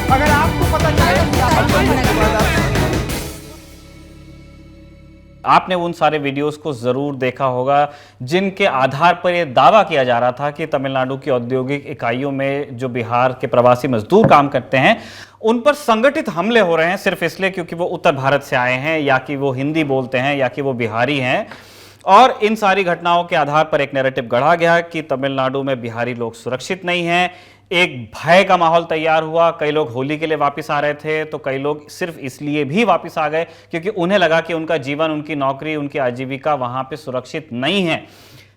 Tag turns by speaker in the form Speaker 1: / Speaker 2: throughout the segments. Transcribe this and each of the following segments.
Speaker 1: अगर आपको पता चले
Speaker 2: आपने उन सारे वीडियोस को जरूर देखा होगा जिनके आधार पर यह दावा किया जा रहा था कि तमिलनाडु की औद्योगिक इकाइयों में जो बिहार के प्रवासी मजदूर काम करते हैं उन पर संगठित हमले हो रहे हैं सिर्फ इसलिए क्योंकि वो उत्तर भारत से आए हैं या कि वो हिंदी बोलते हैं या कि वो बिहारी हैं। और इन सारी घटनाओं के आधार पर एक नैरेटिव गढ़ा गया कि तमिलनाडु में बिहारी लोग सुरक्षित नहीं हैं। एक भय का माहौल तैयार हुआ। कई लोग होली के लिए वापस आ रहे थे तो कई लोग सिर्फ इसलिए भी वापस आ गए क्योंकि उन्हें लगा कि उनका जीवन, उनकी नौकरी, उनकी आजीविका वहां पे सुरक्षित नहीं है।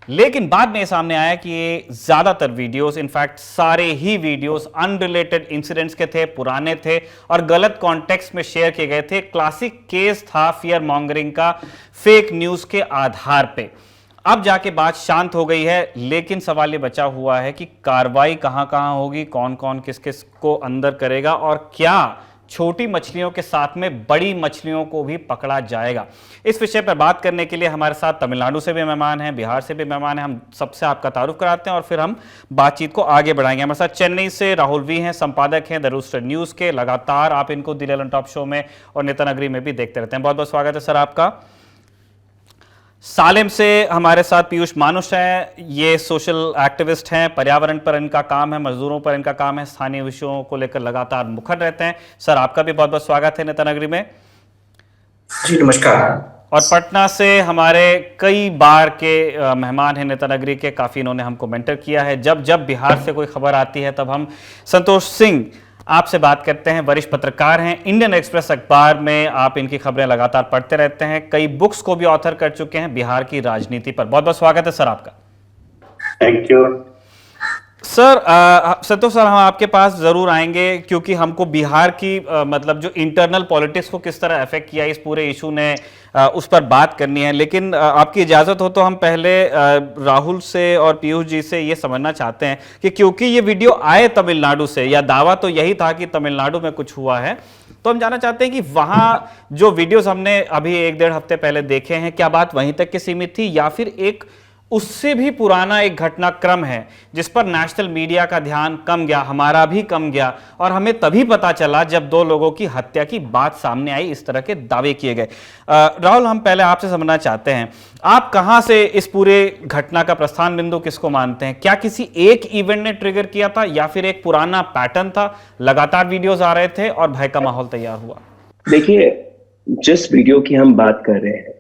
Speaker 2: लेकिन बाद में सामने आया कि ये ज्यादातर वीडियोस, इनफैक्ट सारे ही वीडियोस अनरिलेटेड इंसिडेंट्स के थे, पुराने थे और गलत कॉन्टेक्स्ट में शेयर किए गए थे। क्लासिक केस था फियर मॉन्गरिंग का, फेक न्यूज के आधार पे। अब जाके बात शांत हो गई है, लेकिन सवाल ये बचा हुआ है कि कार्रवाई कहां कहां होगी, कौन कौन किस किस को अंदर करेगा और क्या छोटी मछलियों के साथ में बड़ी मछलियों को भी पकड़ा जाएगा। इस विषय पर बात करने के लिए हमारे साथ तमिलनाडु से भी मेहमान हैं, बिहार से भी मेहमान हैं। हम सबसे आपका तारुफ कराते हैं और फिर हम बातचीत को आगे बढ़ाएंगे। हमारे साथ चेन्नई से राहुल वी हैं, संपादक हैं द रूस्टर न्यूज के। लगातार आप इनको दिल एलन टॉप शो में और नेता नगरी में भी देखते रहते हैं। बहुत बहुत स्वागत है सर आपका। सालेम से हमारे साथ पीयूष मानुष हैं, ये सोशल एक्टिविस्ट हैं, पर्यावरण पर इनका काम है, मजदूरों पर इनका काम है, स्थानीय विषयों को लेकर लगातार मुखर रहते हैं। सर आपका भी बहुत बहुत स्वागत है नेता नगरी में।
Speaker 3: जी नमस्कार।
Speaker 2: और पटना से हमारे कई बार के मेहमान हैं नेता नगरी के, काफी इन्होंने हमको मेंटर किया है। जब जब बिहार से कोई खबर आती है तब हम संतोष सिंह आपसे बात करते हैं। वरिष्ठ पत्रकार हैं, इंडियन एक्सप्रेस अखबार में आप इनकी खबरें लगातार पढ़ते रहते हैं, कई बुक्स को भी ऑथर कर चुके हैं बिहार की राजनीति पर। बहुत बहुत स्वागत है सर आपका।
Speaker 3: Thank you
Speaker 2: sir. Santosh sir, हम आपके पास जरूर आएंगे क्योंकि हमको बिहार की मतलब जो इंटरनल पॉलिटिक्स को किस तरह अफेक्ट किया इस पूरे इशू ने, उस पर बात करनी है। लेकिन आपकी इजाजत हो तो हम पहले राहुल से और पीयूष जी से ये समझना चाहते हैं कि क्योंकि ये वीडियो आए तमिलनाडु से, या दावा तो यही था कि तमिलनाडु में कुछ हुआ है, तो हम जानना चाहते हैं कि वहां जो वीडियोस हमने अभी 1-1.5 हफ्ते पहले देखे हैं, क्या बात वहीं तक की सीमित थी या फिर एक उससे भी पुराना एक घटनाक्रम है जिस पर नेशनल मीडिया का ध्यान कम गया, हमारा भी कम गया, और हमें तभी पता चला जब 2 लोगों की हत्या की बात सामने आई, इस तरह के दावे किए गए। राहुल, हम पहले आपसे समझना चाहते हैं, आप कहां से इस पूरे घटना का प्रस्थान बिंदु किसको मानते हैं? क्या किसी एक इवेंट ने ट्रिगर किया था या फिर एक पुराना पैटर्न था, लगातार वीडियोज आ रहे थे और भय का माहौल तैयार हुआ?
Speaker 3: देखिए, जिस वीडियो की हम बात कर रहे हैं,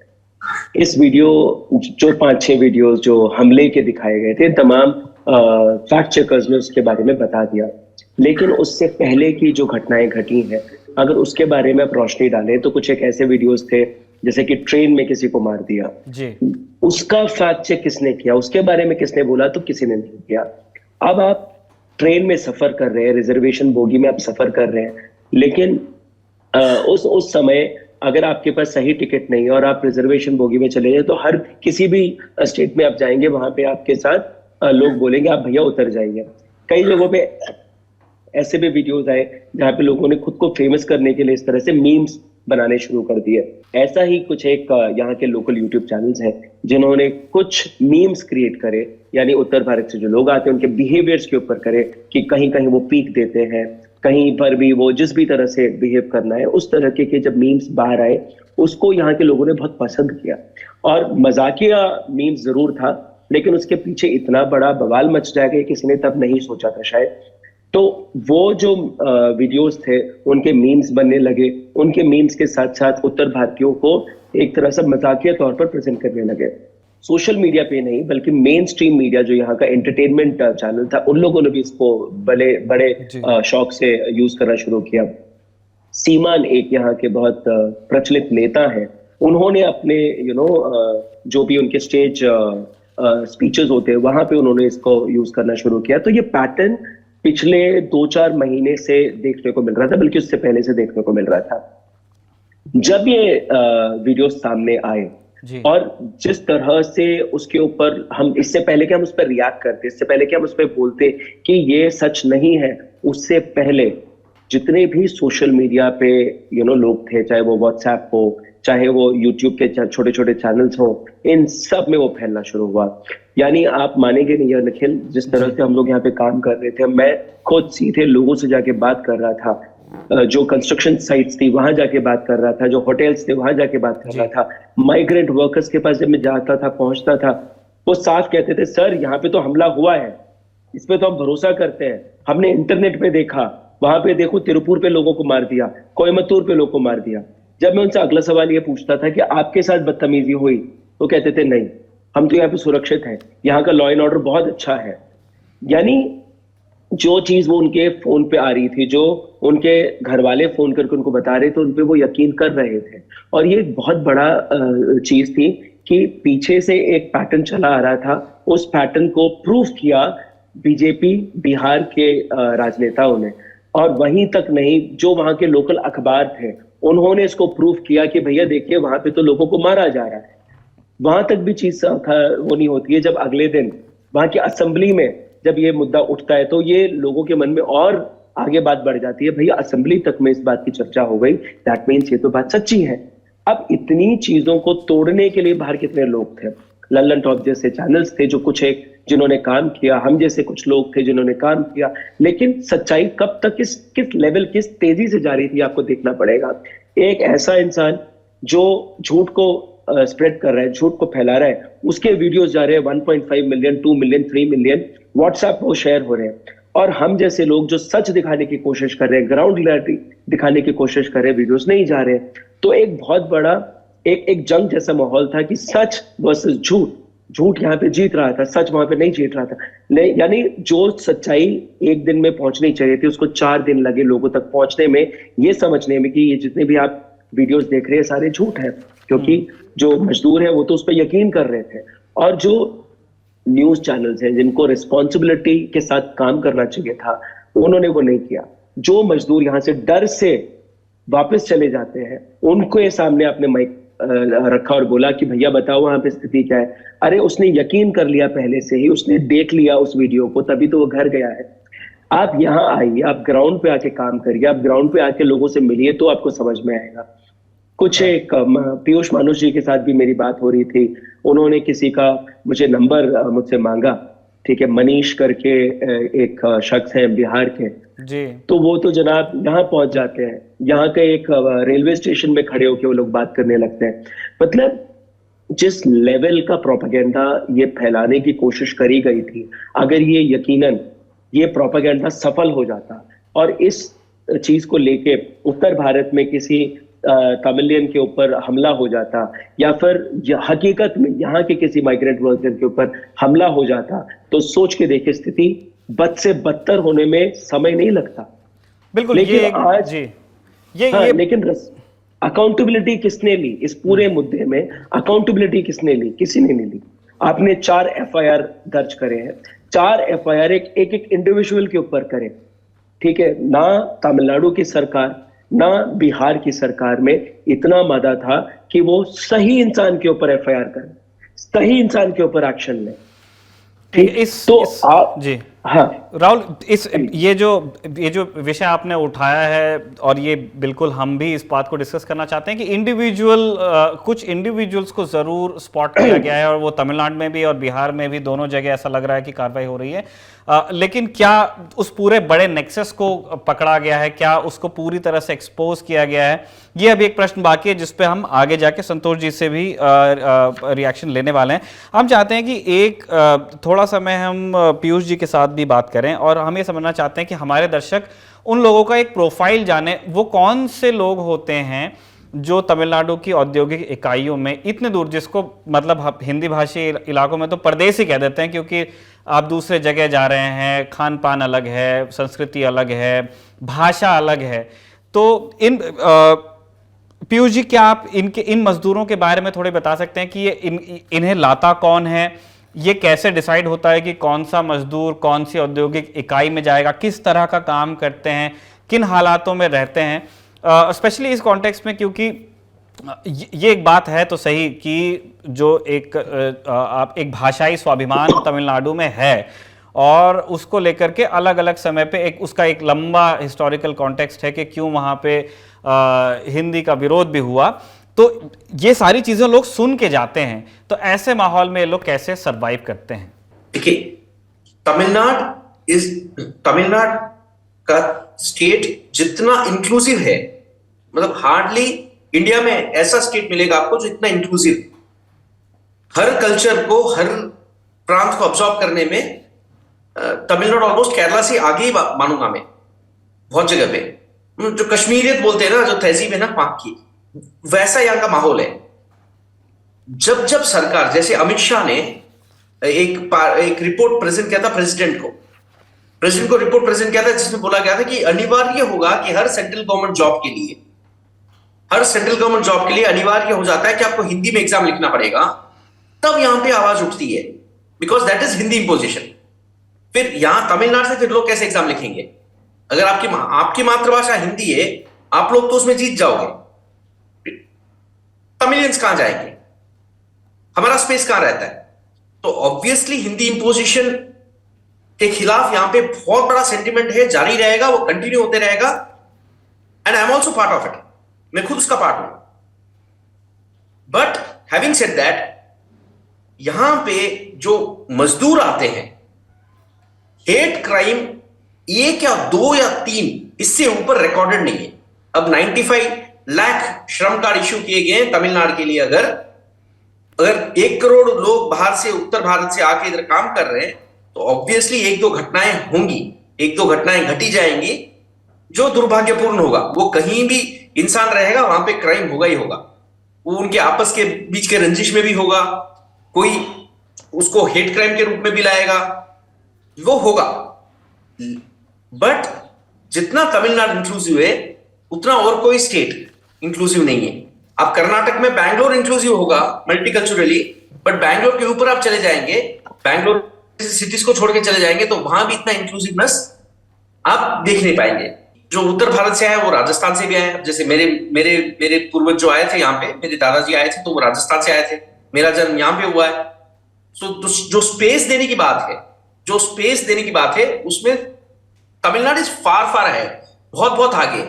Speaker 3: इस वीडियो जो 5-6 वीडियोस जो हमले के दिखाए गए थे, तमाम फैक्ट चेकर्स ने उसके बारे में बता दिया। लेकिन उससे पहले की जो घटनाएं घटी हैं, अगर उसके बारे में आप रोशनी डालें तो कुछ एक ऐसे वीडियोस थे जैसे कि ट्रेन में किसी को मार दिया
Speaker 2: जी।
Speaker 3: उसका फैक्ट चेक किसने किया, उसके बारे में किसने बोला, तो किसी ने नहीं किया। अब आप ट्रेन में सफर कर रहे हैं, रिजर्वेशन बोगी में आप सफर कर रहे हैं, लेकिन उस समय अगर आपके पास सही टिकट नहीं है और आप रिजर्वेशन बोगी में चले जाए तो हर किसी भी स्टेट में आप जाएंगे, वहां पे आपके साथ लोग बोलेंगे आप भैया उतर जाइए। कई जगहों पे ऐसे भी वीडियोस आए जहां पे लोगों ने खुद को फेमस करने के लिए इस तरह से मीम्स बनाने शुरू कर दिए। ऐसा ही कुछ एक यहाँ के लोकल यूट्यूब चैनल्स हैं जिन्होंने कुछ मीम्स क्रिएट करे, यानी उत्तर भारत से जो लोग आते हैं उनके बिहेवियर्स के ऊपर करे कि कहीं कहीं वो पीक देते हैं, कहीं पर भी वो जिस भी तरह से बिहेव करना है, उस तरह के जब मीम्स बाहर आए उसको यहाँ के लोगों ने बहुत पसंद किया। और मजाकिया मीम्स जरूर था, लेकिन उसके पीछे इतना बड़ा बवाल मच जाएगा किसी ने तब नहीं सोचा था शायद। तो वो जो वीडियोस थे उनके मीम्स बनने लगे, उनके मीम्स के साथ साथ उत्तर भारतीयों को एक तरह से मजाकिया तौर पर प्रेजेंट करने लगे। सोशल मीडिया पे नहीं बल्कि मेन स्ट्रीम मीडिया जो यहाँ का एंटरटेनमेंट चैनल था, उन लोगों ने भी इसको बड़े शौक से यूज करना शुरू किया। सीमान एक यहाँ के बहुत प्रचलित नेता हैं, उन्होंने अपने जो भी उनके स्टेज स्पीचेस होते हैं वहां पे उन्होंने इसको यूज करना शुरू किया। तो ये पैटर्न पिछले 2-4 महीने से देखने को मिल रहा था, बल्कि उससे पहले से देखने को मिल रहा था। जब ये वीडियो सामने आए और जिस तरह से उसके ऊपर हम, इससे पहले कि हम उस पर रिएक्ट करते, इससे पहले कि हम उस पर बोलते कि ये सच नहीं है, उससे पहले जितने भी सोशल मीडिया पे लोग थे, चाहे वो व्हाट्सएप हो, चाहे वो यूट्यूब के छोटे छोटे चैनल्स हो, इन सब में वो फैलना शुरू हुआ। यानी आप मानेंगे नहीं निखिल, जिस तरह से हम लोग यहाँ पे काम कर रहे थे, मैं खुद सीधे लोगों से जाके बात कर रहा था जो कंस्ट्रक्शन साइट्स थी वहां जाके बात कर रहा था, जो होटल्स थे वहां जाके बात कर रहा था, माइग्रेंट वर्कर्स के पास जब मैं जाता था, पहुंचता था, वो साफ कहते थे सर यहाँ पे तो हमला हुआ है, इस पे तो हम भरोसा करते हैं, हमने इंटरनेट पे देखा, वहां पे देखो तिरुपुर पे लोगों को मार दिया, कोयम्बतूर पे लोगों को मार दिया। जब मैं उनसे अगला सवाल ये पूछता था कि आपके साथ बदतमीजी हुई, तो कहते थे नहीं, हम तो यहाँ पे सुरक्षित हैं, यहाँ का लॉ एंड ऑर्डर बहुत अच्छा है। यानी जो चीज वो उनके फोन पे आ रही थी, जो उनके घर वाले फोन करके उनको बता रहे थे, उनपे वो यकीन कर रहे थे। और ये एक बहुत बड़ा चीज थी कि पीछे से एक पैटर्न चला आ रहा था, उस पैटर्न को प्रूव किया बीजेपी बिहार के राजनेताओं ने। और वहीं तक नहीं, जो वहां के लोकल अखबार थे उन्होंने इसको प्रूव किया कि भैया देखिए वहां पे तो लोगों को मारा जा रहा है। वहां तक भी चीज वो नहीं होती है, जब अगले दिन वहां की असेंबली में जब ये मुद्दा उठता है तो ये लोगों के मन में और आगे बात बढ़ जाती है, भैया असेंबली तक में इस बात की चर्चा हो गई, दैट मीन्स ये तो बात सच्ची है। अब इतनी चीजों को तोड़ने के लिए बाहर कितने लोग थे, लल्लन टॉप जैसे चैनल्स थे जो कुछ एक जिन्होंने काम किया, हम जैसे कुछ लोग थे जिन्होंने काम किया, लेकिन सच्चाई कब तक किस लेवल, किस तेजी से जा रही थी आपको देखना पड़ेगा। एक ऐसा इंसान जो झूठ को स्प्रेड कर रहा है, झूठ को फैला रहा है, उसके वीडियोस जा रहे हैं 1.5 मिलियन, 2 मिलियन, 3 मिलियन, व्हाट्सएप वो शेयर हो रहे हैं। और हम जैसे लोग जो सच दिखाने की कोशिश कर रहे हैं, ग्राउंड रियलिटी दिखाने की कोशिश कर रहे हैं, वीडियोस नहीं जा रहे हैं। तो एक बहुत बड़ा एक जंग जैसा माहौल था कि सच वर्सेस झूठ, झूठ यहाँ पे जीत रहा था, सच वहां पे नहीं जीत रहा था। नहीं, यानी जो सच्चाई एक दिन में पहुंचनी चाहिए थी, उसको 4 दिन लगे लोगों तक पहुंचने में, ये समझने में कि ये जितने भी आप वीडियोस देख रहे हैं सारे झूठ हैं, क्योंकि जो मजदूर है वो तो उस पर यकीन कर रहे थे। और जो न्यूज चैनल्स हैं जिनको रिस्पॉन्सिबिलिटी के साथ काम करना चाहिए था, उन्होंने वो नहीं किया। जो मजदूर यहाँ से डर से वापस चले जाते हैं, उनको ये सामने आपने माइक रखा और बोला कि भैया बताओ वहां पे स्थिति क्या है। अरे उसने यकीन कर लिया पहले से ही, उसने देख लिया उस वीडियो को, तभी तो वो घर गया है। आप यहाँ आइए, आप ग्राउंड पे आके काम करिए, आप ग्राउंड पे आके लोगों से मिलिए, तो आपको समझ में आएगा। कुछ एक पीयूष मानुष जी के साथ भी मेरी बात हो रही थी, उन्होंने किसी का मुझे नंबर मुझसे मांगा, ठीक है, मनीष करके एक शख्स है बिहार के
Speaker 2: जी।
Speaker 3: तो वो तो जनाब यहाँ पहुंच जाते हैं, यहाँ के एक रेलवे स्टेशन में खड़े होकर वो लोग बात करने लगते हैं। मतलब जिस लेवल का प्रोपेगेंडा ये फैलाने की कोशिश करी गई थी, अगर ये यकीनन ये प्रोपेगेंडा सफल हो जाता और इस चीज को लेके उत्तर भारत में किसी तमिलियन के ऊपर हमला हो जाता, या फिर हकीकत में यहाँ के किसी माइग्रेंट वर्कर के ऊपर हमला हो जाता, तो सोच के देखे स्थिति बद से बदतर होने में समय नहीं लगता।
Speaker 2: बिल्कुल।
Speaker 3: लेकिन आज
Speaker 2: जी,
Speaker 3: लेकिन अकाउंटेबिलिटी किसने ली इस पूरे मुद्दे में? अकाउंटेबिलिटी किसने ली? किसी ने नहीं ली। आपने 4 FIR दर्ज करे हैं, 4 FIR एक इंडिविजुअल के ऊपर करे, ठीक है ना। तमिलनाडु की सरकार ना बिहार की सरकार में इतना मादा था कि वो सही इंसान के ऊपर FIR करें, सही इंसान के ऊपर एक्शन लें। आप
Speaker 2: जी
Speaker 3: हाँ
Speaker 2: राहुल, ये जो विषय आपने उठाया है, और ये बिल्कुल हम भी इस बात को डिस्कस करना चाहते हैं कि कुछ इंडिविजुअल्स को जरूर स्पॉट किया गया है, और वो तमिलनाडु में भी और बिहार में भी, दोनों जगह ऐसा लग रहा है कि कार्रवाई हो रही है। लेकिन क्या उस पूरे बड़े नेक्सस को पकड़ा गया है? क्या उसको पूरी तरह से एक्सपोज किया गया है? ये अभी एक प्रश्न बाकी है जिस पे हम आगे जाके संतोष जी से भी रिएक्शन लेने वाले हैं। हम चाहते हैं कि एक थोड़ा समय हम पीयूष जी के साथ भी बात करें, और हम ये समझना चाहते हैं कि हमारे दर्शक उन लोगों का एक प्रोफाइल जाने, वो कौन से लोग होते हैं जो तमिलनाडु की औद्योगिक इकाइयों में इतने दूर, जिसको मतलब हिंदी भाषी इलाकों में तो परदेसी कह देते हैं, क्योंकि आप दूसरे जगह जा रहे हैं, खान पान अलग है, संस्कृति अलग है, भाषा अलग है। तो पीयूष जी, क्या आप इन मजदूरों के बारे में थोड़े बता सकते हैं कि ये इन्हें लाता कौन है? ये कैसे डिसाइड होता है कि कौन सा मजदूर कौन सी औद्योगिक इकाई में जाएगा? किस तरह का काम करते हैं? किन हालातों में रहते हैं? स्पेशली इस कॉन्टेक्स्ट में, क्योंकि ये एक बात है तो सही कि जो एक भाषाई स्वाभिमान तमिलनाडु में है, और उसको लेकर के अलग अलग समय पे उसका एक लंबा हिस्टोरिकल कॉन्टेक्स्ट है कि क्यों वहां पे हिंदी का विरोध भी हुआ। तो ये सारी चीजें लोग सुन के जाते हैं, तो ऐसे माहौल में लोग कैसे सरवाइव करते हैं?
Speaker 4: देखिए, तमिलनाडु का स्टेट जितना इंक्लूसिव है, मतलब हार्डली इंडिया में ऐसा स्टेट मिलेगा आपको जो इतना इंक्लूसिव, हर कल्चर को, हर प्रांत को ऑब्जॉर्व करने में तमिलनाडु ऑलमोस्ट केरला से आगे ही मानूंगा मैं बहुत जगह पे। जो कश्मीरियत बोलते हैं ना, जो तहजीब है ना पाक की, वैसा यहां का माहौल है। जब जब सरकार, जैसे अमित शाह ने एक रिपोर्ट प्रेजेंट किया था प्रेसिडेंट को रिपोर्ट प्रेजेंट किया था जिसमें बोला गया था कि अनिवार्य होगा कि हर सेंट्रल गवर्नमेंट जॉब के लिए अनिवार्य हो जाता है कि आपको हिंदी में एग्जाम लिखना पड़ेगा, तब यहां पे आवाज उठती है, because that is Hindi imposition. फिर यहां तमिलनाडु से फिर लोग कैसे एग्जाम लिखेंगे? अगर आपकी मातृभाषा हिंदी है, आप लोग तो उसमें जीत जाओगे, तमिलियंस कहां जाएंगे? हमारा स्पेस कहां रहता है? तो ऑब्वियसली हिंदी इंपोजिशन के खिलाफ यहां पे बहुत बड़ा सेंटिमेंट है, जारी रहेगा, वो कंटिन्यू होते रहेगा। And I am also part of it, मैं खुद उसका पार्ट हूं। बट हैविंग सेड दैट, यहां पे जो मजदूर आते हैं, हेट क्राइम 1 या 2 या 3 इससे ऊपर रिकॉर्डेड नहीं है। अब 95 लाख श्रम कार्ड इश्यू किए गए हैं तमिलनाडु के लिए। अगर 1 करोड़ लोग बाहर से, उत्तर भारत से आके इधर काम कर रहे हैं, तो ऑब्वियसली 1-2 घटनाएं होंगी, 1-2 घटनाएं घटी जाएंगी जो दुर्भाग्यपूर्ण होगा। वो कहीं भी इंसान रहेगा, वहां पे क्राइम होगा ही होगा। वो उनके आपस के बीच के रंजिश में भी होगा, कोई उसको हेट क्राइम के रूप में भी लाएगा, वो होगा। बट जितना तमिलनाडु इंक्लूसिव है, उतना और कोई स्टेट इंक्लूसिव नहीं है। आप कर्नाटक में बैंगलोर इंक्लूसिव होगा मल्टीकल्चरली, बट बैंगलोर के ऊपर आप चले जाएंगे, बैंगलोर सिटीज को छोड़ के चले जाएंगे, तो वहां भी इतना इंक्लूसिवनेस आप देख नहीं पाएंगे। जो उत्तर भारत से आए वो राजस्थान से भी आए। जैसे मेरे पूर्वज जो आए थे यहाँ पे, मेरे दादाजी आए थे तो वो राजस्थान से आए थे, मेरा जन्म यहाँ पे हुआ है। तो जो स्पेस देने की बात है, उसमें तमिलनाडु इज फार है, बहुत आगे।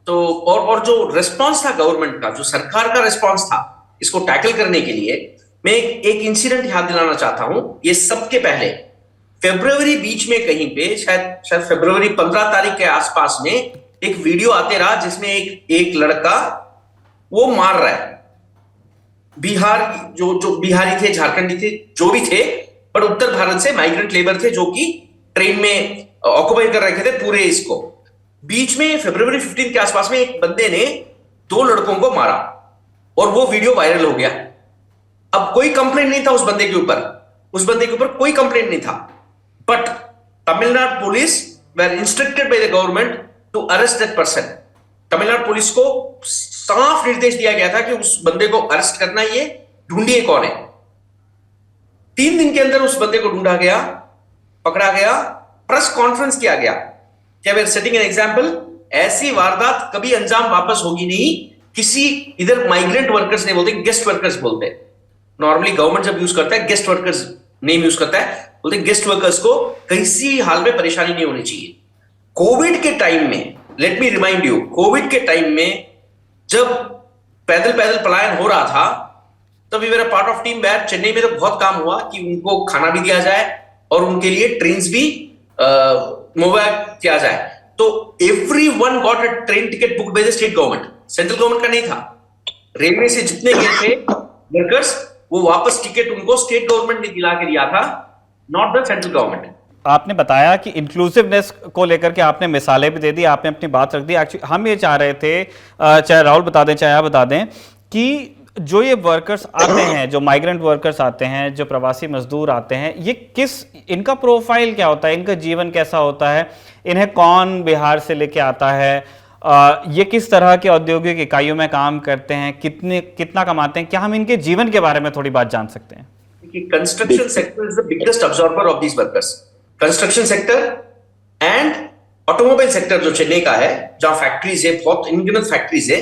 Speaker 4: तो और जो रिस्पॉन्स था गवर्नमेंट का, जो सरकार का रिस्पॉन्स था इसको टैकल करने के लिए, मैं एक इंसिडेंट याद दिलाना चाहता हूं। ये सबके पहले फरवरी बीच में कहीं पे, शायद फरवरी 15 तारीख के आसपास में एक वीडियो आते रहा जिसमें एक लड़का वो मार रहा है। बिहार, जो बिहारी थे, झारखंडी थे, जो भी थे, पर उत्तर भारत से माइग्रेंट लेबर थे जो कि ट्रेन में ऑक्युपाई कर रखे थे पूरे इसको। बीच में फरवरी 15 के आसपास में एक बंदे ने 2 लड़कों को मारा और वो वीडियो वायरल हो गया। अब कोई कंप्लेंट नहीं था उस बंदे के ऊपर कोई कंप्लेंट नहीं था, but Tamil Nadu police were instructed by the government to arrest that person. Tamil Nadu police को साफ निर्देश दिया गया था कि उस बंदे को अरेस्ट करना, ये ढूंढिए कौन है। 3 दिन के अंदर उस बंदे को ढूंढा गया, पकड़ा गया, प्रेस कॉन्फ्रेंस किया गया। क्या वे सेटिंग एन एग्जांपल, ऐसी वारदात कभी अंजाम वापस होगी नहीं। किसी, इधर माइग्रेंट वर्कर्स नहीं बोलते, गेस्ट वर्कर्स बोलते हैं। नॉर्मली गवर्नमेंट जब यूज करता है गेस्ट वर्कर्स नेम यूज करता है, बोलते गेस्ट वर्कर्स को किसी हाल में परेशानी नहीं होनी चाहिए। कोविड के टाइम में, let me remind you, Covid के टाइम में जब पैदल पलायन हो रहा था, तब we were a part of team were Chennai में तो बहुत काम हुआ कि उनको खाना भी दिया जाए और उनके लिए ट्रेन्स भी मोबाइल किया जाए। तो everyone got a train ticket booked by the state government, central government का नहीं था। रेलवे से जितने गए थे वर्कर्स, वो वापस टिकट उनको स्टेट गवर्नमेंट ने दिला के दिया था, नॉट द सेंट्रल गवर्नमेंट।
Speaker 2: आपने बताया कि इंक्लूसिवनेस को लेकर के आपने मिसालें भी दे दी, आपने अपनी बात रख दी। एक्चुअली हम ये चाह रहे थे, चाहे राहुल बता दें चाहे आप बता दें, कि जो ये वर्कर्स आते हैं, जो माइग्रेंट वर्कर्स आते हैं, जो प्रवासी मजदूर आते हैं, ये इनका प्रोफाइल क्या होता है, इनका जीवन कैसा होता है, इन्हें कौन बिहार से लेके आता है, ये किस तरह के औद्योगिक इकाइयों में काम करते हैं, कितना कमाते हैं, क्या हम इनके जीवन के बारे में थोड़ी बात जान सकते हैं?
Speaker 4: Construction sector is the biggest absorber of these workers. Construction sector and automobile sector जो चेन्नई का है, जहां फैक्ट्रीज है, बहुत अनगिनत फैक्ट्रीज है,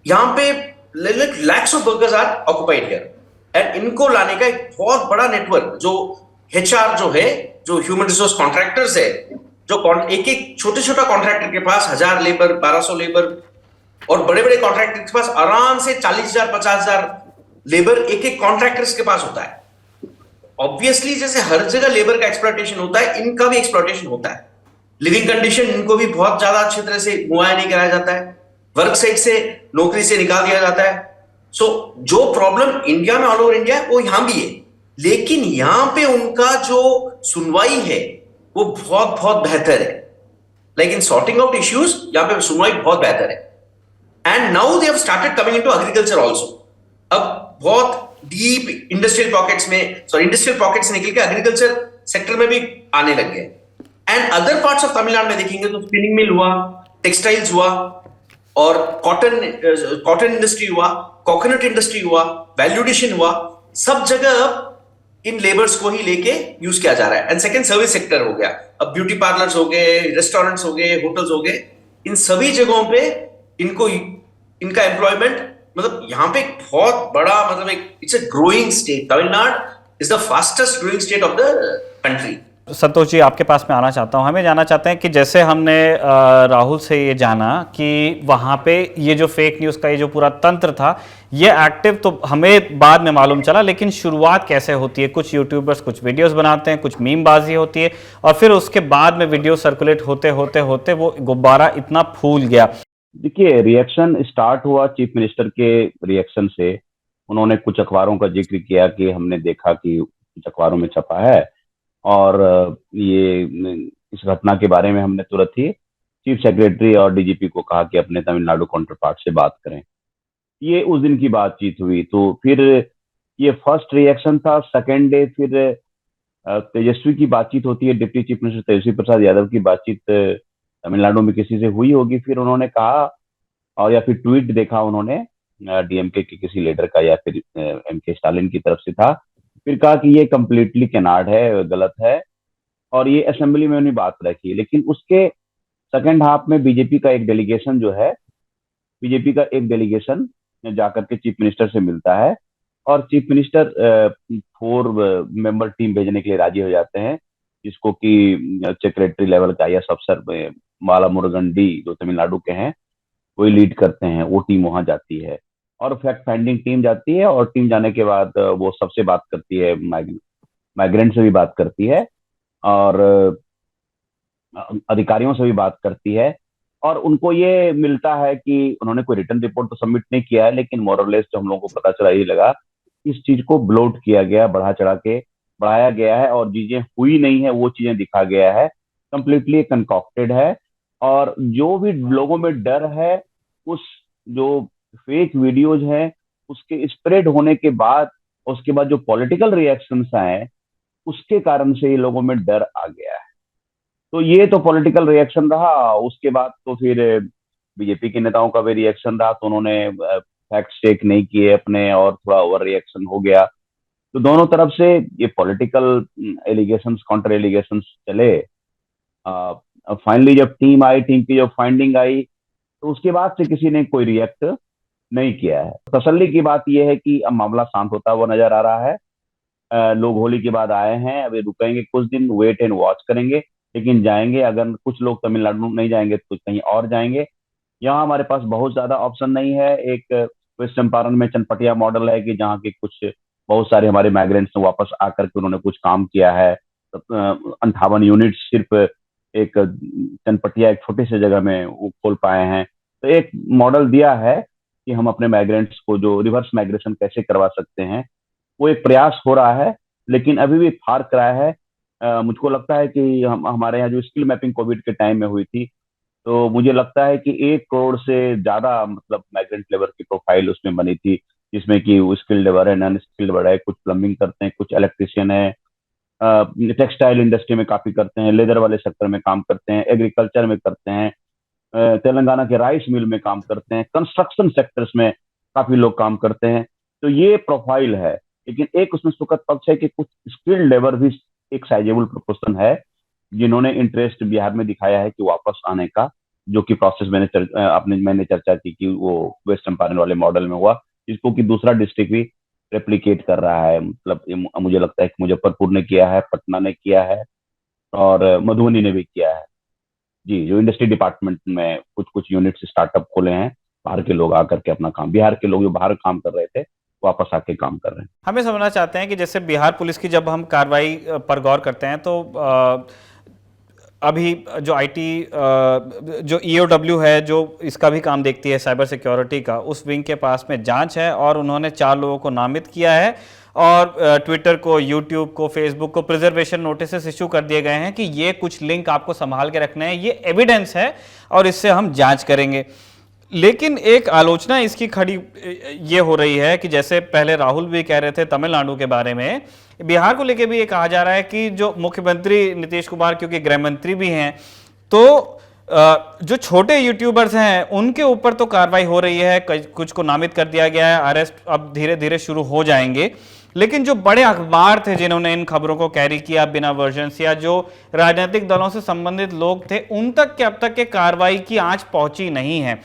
Speaker 4: यहां पे lakhs of workers are occupied here. And इनको लाने का एक बहुत बड़ा नेटवर्क, जो HR जो है, जो ह्यूमन रिसोर्स कॉन्ट्रैक्टर्स है, जो एक छोटा कॉन्ट्रैक्टर के पास 1000 लेबर, 1200 लेबर, और बड़े कॉन्ट्रैक्टर के पास आराम से 40,000 50,000 लेबर एक कॉन्ट्रैक्टर्स के पास होता है। ऑब्वियसली जैसे हर जगह लेबर का एक्सप्लॉयटेशन होता है, इनका भी एक्सप्लॉयटेशन होता है, लिविंग कंडीशन इनको भी बहुत ज्यादा अच्छी तरह से मुहैया नहीं कराया जाता है, वर्क साइट से नौकरी से निकाल दिया जाता है। सो जो प्रॉब्लम इंडिया में ऑल ओवर इंडिया है वो यहां भी है, लेकिन यहां पे उनका जो सुनवाई है वो बहुत बहुत बेहतर है। Like in sorting out issues यहां पे सुनवाई बहुत बेहतर है। And now they have started coming into agriculture also. अब बहुत डीप इंडस्ट्रियल पॉकेट्स से निकल के एग्रीकल्चर सेक्टर में भी आने लग गए। And other parts of Tamil Nadu में देखेंगे तो स्पिनिंग मिल हुआ, टेक्सटाइल्स हुआ, और कॉटन इंडस्ट्री हुआ, कोकोनट इंडस्ट्री हुआ, वैल्यू एडिशन हुआ, सब जगह इन लेबर्स को ही लेके यूज किया जा रहा है। एंड सेकंड सर्विस सेक्टर हो गया, अब ब्यूटी पार्लर्स हो गए, रेस्टोरेंट्स हो गए, होटल्स हो गए, इन सभी जगहों पे इनका एम्प्लॉयमेंट, मतलब यहाँ पे एक बहुत बड़ा, मतलब एक it's a growing state. Tamil Nadu is the fastest growing state of the country.
Speaker 2: Santosh ji, आपके पास में आना चाहता हूं। हमें जानना चाहते हैं कि जैसे हमने राहुल से ये जाना कि वहां पे ये जो फेक न्यूज़ का ये जो पूरा तंत्र था ये एक्टिव, तो हमें बाद में मालूम चला, लेकिन शुरुआत कैसे होती है? कुछ यूट्यूबर्स कुछ वीडियोस बनाते हैं, कुछ मीमबाजी होती है, और फिर उसके बाद में वीडियो सर्कुलेट होते होते होते वो गुब्बारा इतना फूल गया।
Speaker 5: देखिए, रिएक्शन स्टार्ट हुआ चीफ मिनिस्टर के रिएक्शन से। उन्होंने कुछ अखबारों का जिक्र किया कि हमने देखा कि कुछ अखबारों में छपा है, और ये इस घटना के बारे में हमने तुरंत ही चीफ सेक्रेटरी और डीजीपी को कहा कि अपने तमिलनाडु काउंटर पार्ट से बात करें। ये उस दिन की बातचीत हुई। तो फिर ये फर्स्ट रिएक्शन था। सेकेंड डे फिर तेजस्वी की बातचीत होती है, deputy chief minister Tejashwi Prasad Yadav की बातचीत तमिलनाडु में किसी से हुई होगी। फिर उन्होंने कहा, और या फिर ट्वीट देखा उन्होंने डीएमके के किसी लीडर का, या फिर एमके स्टालिन की तरफ से था। फिर कहा कि ये कंप्लीटली कैनाड है, गलत है, और ये असेंबली में उन्हें बात रखी। लेकिन उसके सेकेंड हाफ में बीजेपी का एक डेलीगेशन जाकर के चीफ मिनिस्टर से मिलता है, और चीफ मिनिस्टर 4 मेंबर टीम भेजने के लिए राजी हो जाते हैं, जिसको कि सेक्रेटरी लेवल का या अफसर माला मुरुगन डी जो तमिलनाडु के हैं वही लीड करते हैं। वो टीम वहां जाती है और फैक्ट फाइंडिंग टीम जाती है, और टीम जाने के बाद वो सबसे बात करती है, माइग्रेंट से भी बात करती है, और अधिकारियों से भी बात करती है। और उनको ये मिलता है कि उन्होंने कोई रिटर्न रिपोर्ट तो सबमिट नहीं किया है, लेकिन मोरलेस जो हम लोगों को पता चला, ये लगा इस चीज को ब्लोट किया गया, बढ़ा चढ़ा के बढ़ाया गया है, और चीजें हुई नहीं है वो चीजें दिखा गया है, कंप्लीटली कंकॉक्टेड है। और जो भी लोगों में डर है, उस जो फेक वीडियोज हैं उसके स्प्रेड होने के बाद, उसके बाद जो पॉलिटिकल रिएक्शंस आए, उसके कारण से ये लोगों में डर आ गया है। तो ये तो पॉलिटिकल रिएक्शन रहा। उसके बाद तो फिर बीजेपी के नेताओं का भी रिएक्शन रहा, तो उन्होंने फैक्ट चेक नहीं किए अपने, और थोड़ा ओवर रिएक्शन हो गया। तो दोनों तरफ से ये पॉलिटिकल एलिगेशंस, काउंटर एलिगेशंस चले। फाइनली जब टीम आई, टीम की जब फाइंडिंग आई, तो उसके बाद से किसी ने कोई रिएक्ट नहीं किया है। तसल्ली की बात यह है कि अब मामला शांत होता हुआ नजर आ रहा है। लोग होली के बाद आए हैं, अभी रुकेंगे कुछ दिन, वेट एंड वॉच करेंगे, लेकिन जाएंगे। अगर कुछ लोग तमिलनाडु नहीं जाएंगे तो कहीं और जाएंगे। यहाँ हमारे पास बहुत ज्यादा ऑप्शन नहीं है। एक वेस्ट चंपारण में चनपटिया मॉडल है कि जहाँ के कुछ बहुत सारे हमारे माइग्रेंट्स ने वापस आकर के उन्होंने कुछ काम किया है। 58 यूनिट सिर्फ एक चनपटिया, एक छोटे से जगह में वो खोल पाए हैं। तो एक मॉडल दिया है कि हम अपने माइग्रेंट्स को जो रिवर्स माइग्रेशन कैसे करवा सकते हैं, वो एक प्रयास हो रहा है, लेकिन अभी भी फार क्राई है। मुझको लगता है कि हमारे यहाँ जो स्किल मैपिंग कोविड के टाइम में हुई थी, तो मुझे लगता है कि 1 करोड़ से ज्यादा मतलब माइग्रेंट लेबर की प्रोफाइल उसमें बनी थी, जिसमें कि स्किल्ड लेबर है, नॉन स्किल्ड लेबर है, कुछ प्लम्बिंग करते हैं, कुछ इलेक्ट्रिशियन है, टेक्सटाइल इंडस्ट्री में काफी करते हैं, लेदर वाले सेक्टर में काम करते हैं, एग्रीकल्चर में करते हैं, तेलंगाना के राइस मिल में काम करते हैं, कंस्ट्रक्शन सेक्टर्स में काफी लोग काम करते हैं। तो ये प्रोफाइल है। लेकिन एक उसमें सुखद पक्ष है कि कुछ स्किल्ड लेबर भी एक साइजेबल प्रोपोर्शन है जिन्होंने इंटरेस्ट बिहार में दिखाया है कि वापस आने का, जो कि प्रोसेस मैंने चर्चा की कि वो वेस्ट चंपारण वाले मॉडल में हुआ, जिसको कि दूसरा डिस्ट्रिक्ट भी रेप्लिकेट कर रहा है। मतलब मुझे लगता है कि मुजफ्फरपुर ने किया है, पटना ने किया है, और मधुबनी ने भी किया है। जी, जो इंडस्ट्री डिपार्टमेंट में कुछ कुछ यूनिट्स स्टार्टअप खोले हैं, बाहर के लोग आकर के अपना काम, बिहार के लोग जो बाहर काम कर रहे थे वापस आके काम कर रहे हैं।
Speaker 2: हमें समझना चाहते हैं कि जैसे बिहार पुलिस की जब हम कार्रवाई पर गौर करते हैं, तो अभी जो आईटी जो ईओडब्ल्यू है, जो इसका भी काम देखती है साइबर सिक्योरिटी का, उस विंग के पास में जांच है और उन्होंने 4 लोगों को नामित किया है और ट्विटर को, यूट्यूब को, फेसबुक को प्रिजर्वेशन नोटिस इशू कर दिए गए हैं कि ये कुछ लिंक आपको संभाल के रखने हैं, ये एविडेंस है और इससे हम जांच करेंगे। लेकिन एक आलोचना इसकी खड़ी ये हो रही है कि जैसे पहले राहुल भी कह रहे थे तमिलनाडु के बारे में, बिहार को लेकर भी ये कहा जा रहा है कि जो मुख्यमंत्री नीतीश कुमार क्योंकि गृह मंत्री भी हैं, तो जो छोटे यूट्यूबर्स हैं उनके ऊपर तो कार्रवाई हो रही है, कुछ को नामित कर दिया गया है, अरेस्ट अब धीरे धीरे शुरू हो जाएंगे। लेकिन जो बड़े अखबार थे जिन्होंने इन खबरों को कैरी किया बिना वर्जन्स, या जो राजनीतिक दलों से संबंधित लोग थे, उन तक के अब तक के कार्रवाई की आंच पहुंची नहीं है।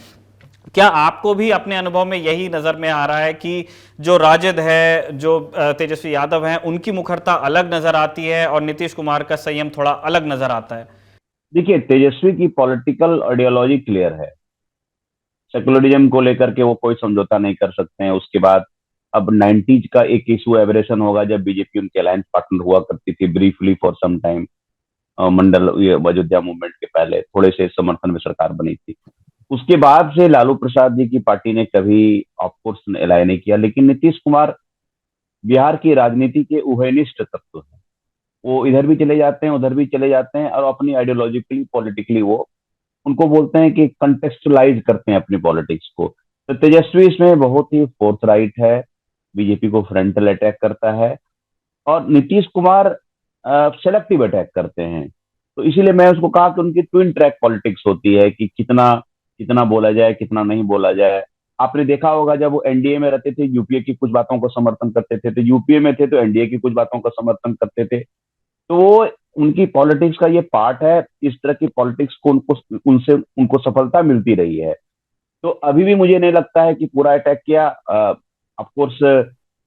Speaker 2: क्या आपको भी अपने अनुभव में यही नजर में आ रहा है कि जो राजद है, जो तेजस्वी यादव हैं, उनकी मुखरता अलग नजर आती है और नीतीश कुमार का संयम थोड़ा अलग नजर आता है?
Speaker 5: देखिए, तेजस्वी की पॉलिटिकल आइडियोलॉजी क्लियर है। सेकुलरिज्म को लेकर के वो कोई समझौता नहीं कर सकते हैं। उसके बाद अब 90s का एक इशू एवरेशन होगा जब बीजेपी उनके अलायंस पार्टनर हुआ करती थी briefly for some time, Mandal Ayodhya movement के पहले थोड़े से समर्थन में सरकार बनी थी। उसके बाद से लालू प्रसाद जी की पार्टी ने कभी ऑफकोर्स एलाय नहीं किया। लेकिन नीतीश कुमार बिहार की राजनीति के उभयनिष्ठ तत्व हैं। वो इधर भी चले जाते हैं, उधर भी चले जाते हैं और अपनी आइडियोलॉजिकली पॉलिटिकली वो उनको बोलते हैं कि कंटेक्चुअलाइज करते हैं अपनी पॉलिटिक्स को। तो तेजस्वी इसमें बहुत ही फोर्थ राइट है, बीजेपी को फ्रंटल अटैक करता है और नीतीश कुमार सेलेक्टिव अटैक करते हैं। तो इसीलिए मैं उसको कहा कि उनकी ट्विन ट्रैक पॉलिटिक्स होती है कि कितना बोला जाए, कितना नहीं बोला जाए। आपने देखा होगा जब वो एनडीए में रहते थे, यूपीए की कुछ बातों को समर्थन करते थे, तो यूपीए में थे तो एनडीए की कुछ बातों का समर्थन करते थे। तो वो उनकी पॉलिटिक्स का ये पार्ट है। इस तरह की पॉलिटिक्स को उनको सफलता मिलती रही है। तो अभी भी मुझे नहीं लगता है कि पूरा अटैक किया। ऑफ कोर्स